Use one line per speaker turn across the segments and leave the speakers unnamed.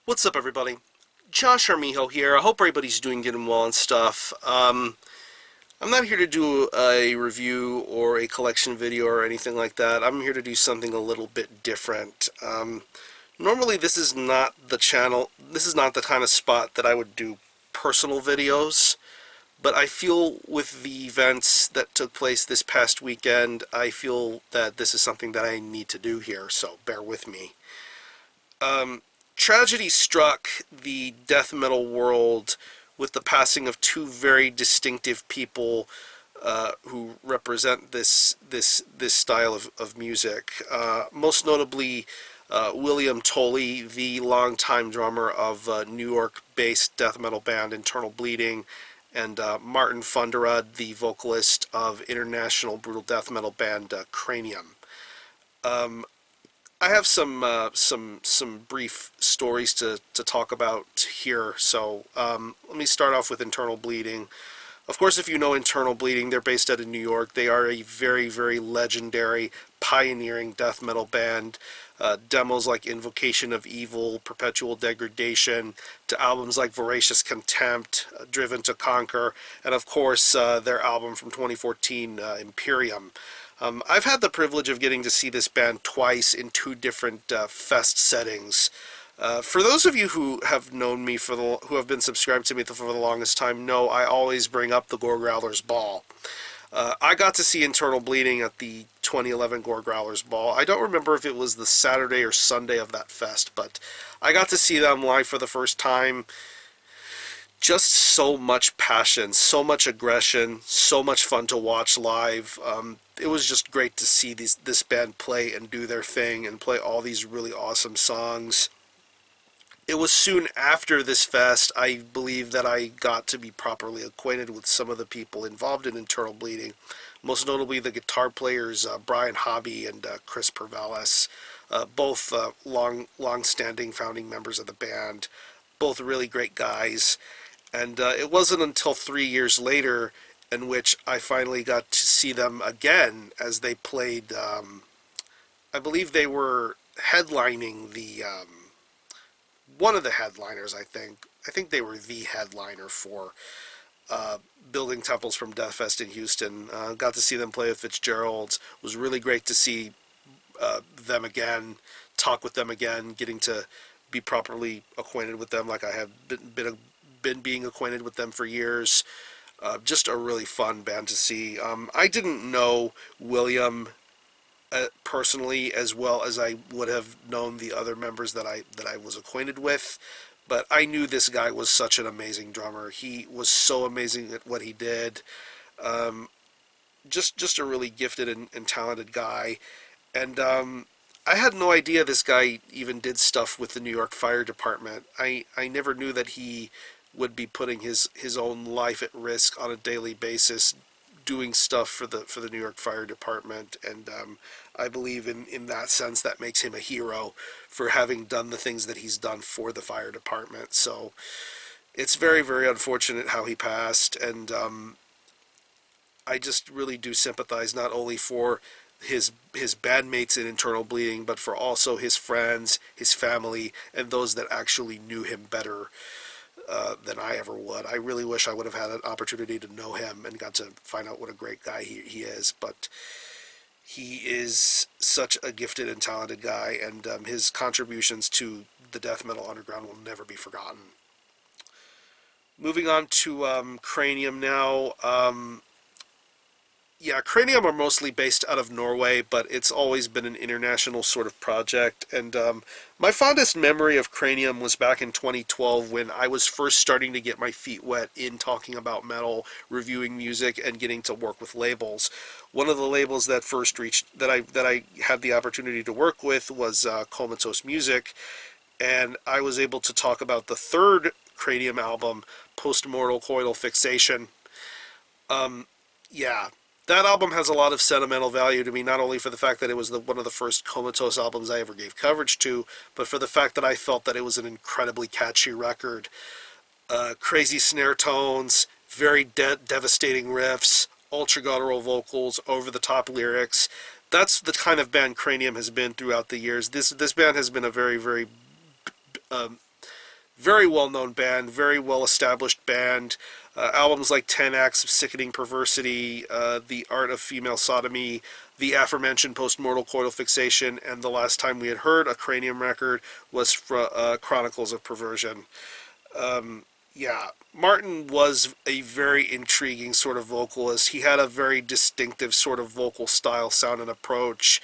What's up, everybody? Josh Armijo here. I hope everybody's doing good and well and stuff. I'm not here to do a review or a collection video or anything like that. I'm here to do something a little bit different. Normally, this is not the channel. This is not the kind of spot that I would do personal videos. But I feel with the events that took place this past weekend, I feel that this is something that I need to do here, so bear with me. Tragedy struck the death metal world with the passing of two very distinctive people who represent this style of music. Most notably, William Tolley, the longtime drummer of New York-based death metal band Internal Bleeding, and Martin Funderud, the vocalist of international brutal death metal band Kraanium. I have some brief stories to talk about here. So let me start off with Internal Bleeding. Of course, if you know Internal Bleeding, they're based out of New York. They are a very, very legendary, pioneering death metal band. Demos like Invocation of Evil, Perpetual Degradation, to albums like Voracious Contempt, Driven to Conquer, and of course their album from 2014, Imperium. I've had the privilege of getting to see this band twice in two different fest settings. For those of you who have known me who have been subscribed to me for the longest time, know I always bring up the Gore Growlers Ball. I got to see Internal Bleeding at the 2011 Gore Growlers Ball. I don't remember if it was the Saturday or Sunday of that fest, but I got to see them live for the first time. Just so much passion, so much aggression, so much fun to watch live. It was just great to see this band play and do their thing and play all these really awesome songs. It was soon after this fest, I believe, that I got to be properly acquainted with some of the people involved in Internal Bleeding, most notably the guitar players Brian Hobby and Chris Pervalis, both long-standing founding members of the band, both really great guys. And it wasn't until 3 years later in which I finally got to see them again as they played, I believe they were headlining one of the headliners, I think. I think they were the headliner for Building Temples from Deathfest in Houston. Got to see them play with Fitzgerald's. It was really great to see them again, talk with them again, getting to be properly acquainted with them like I have been being acquainted with them for years. Just a really fun band to see. I didn't know William personally as well as I would have known the other members that I was acquainted with, but I knew this guy was such an amazing drummer. He was so amazing at what he did. Just a really gifted and talented guy. And I had no idea this guy even did stuff with the New York Fire Department. I never knew that he would be putting his own life at risk on a daily basis doing stuff for the New York Fire Department, and I believe in that sense that makes him a hero for having done the things that he's done for the fire department. So it's very, very unfortunate how he passed, and I just really do sympathize not only for his bandmates in Internal Bleeding, but for also his friends, his family, and those that actually knew him better than I ever would. I really wish I would have had an opportunity to know him and got to find out what a great guy he is, but he is such a gifted and talented guy, and his contributions to the death metal underground will never be forgotten. Moving on to Kraanium now. Yeah, Kraanium are mostly based out of Norway, but it's always been an international sort of project. And my fondest memory of Kraanium was back in 2012 when I was first starting to get my feet wet in talking about metal, reviewing music, and getting to work with labels. One of the labels that I had the opportunity to work with was Comatose Music, and I was able to talk about the third Kraanium album, Postmortal Coital Fixation. Yeah. That album has a lot of sentimental value to me, not only for the fact that it was one of the first Comatose albums I ever gave coverage to, but for the fact that I felt that it was an incredibly catchy record. Crazy snare tones, very devastating riffs, ultra-guttural vocals, over-the-top lyrics. That's the kind of band Kraanium has been throughout the years. This band has been a very, very very well-known band, very well-established band. Albums like 10 Acts of Sickening Perversity, The Art of Female Sodomy, the aforementioned Postmortal Coital Fixation, and the last time we had heard a Kraanium record was Chronicles of Perversion. Yeah, Martin was a very intriguing sort of vocalist. He had a very distinctive sort of vocal style, sound, and approach.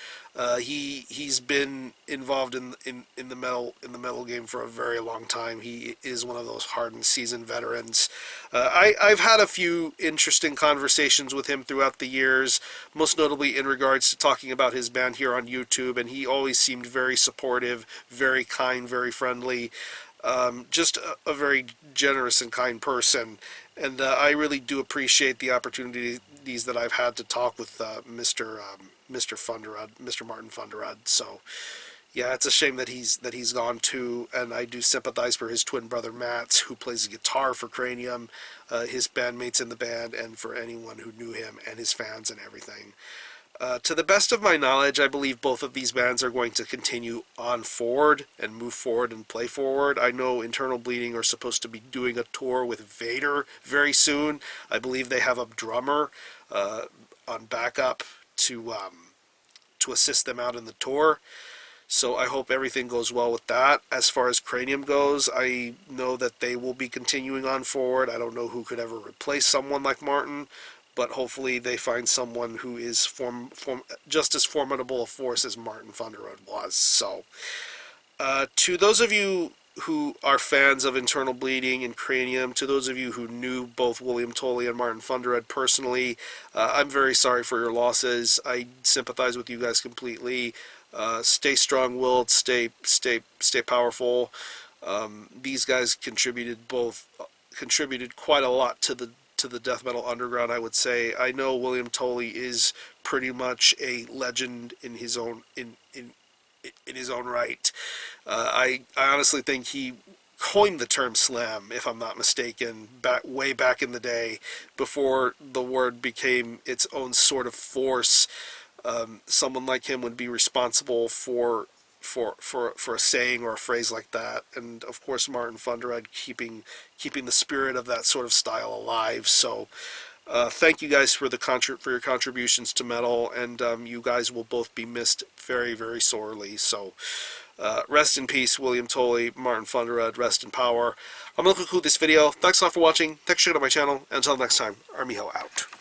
He's been involved in the metal game for a very long time. He is one of those hardened, seasoned veterans. I've had a few interesting conversations with him throughout the years, most notably in regards to talking about his band here on YouTube, and he always seemed very supportive, very kind, very friendly. Just a very generous and kind person, and I really do appreciate the opportunities that I've had to talk with Mr. Funderud, Mr. Martin Funderud. So, yeah, it's a shame that he's gone too, and I do sympathize for his twin brother Matt, who plays guitar for Kraanium, his bandmates in the band, and for anyone who knew him and his fans and everything. To the best of my knowledge, I believe both of these bands are going to continue on forward and move forward and play forward. I know Internal Bleeding are supposed to be doing a tour with Vader very soon. I believe they have a drummer on backup to assist them out in the tour. So I hope everything goes well with that. As far as Kraanium goes, I know that they will be continuing on forward. I don't know who could ever replace someone like Martin, but hopefully they find someone who is just as formidable a force as Martin Funderud was. So, to those of you who are fans of Internal Bleeding and Kraanium, to those of you who knew both William Tolley and Martin Funderud personally, I'm very sorry for your losses. I sympathize with you guys completely. Stay strong-willed, stay powerful. These guys contributed quite a lot to the death metal underground, I would say. I know William Tolley is pretty much a legend in his own in his own right. I honestly think he coined the term slam, if I'm not mistaken, way back in the day, before the word became its own sort of force. Someone like him would be responsible for a saying or a phrase like that, and of course Martin Funderud keeping the spirit of that sort of style alive. So thank you guys for your contributions to metal, and you guys will both be missed very, very sorely. So rest in peace, William Tolley, Martin Funderud, rest in power. I'm going to conclude this video. Thanks a lot for watching. Thanks for checking out my channel, and until next time, Armijo out.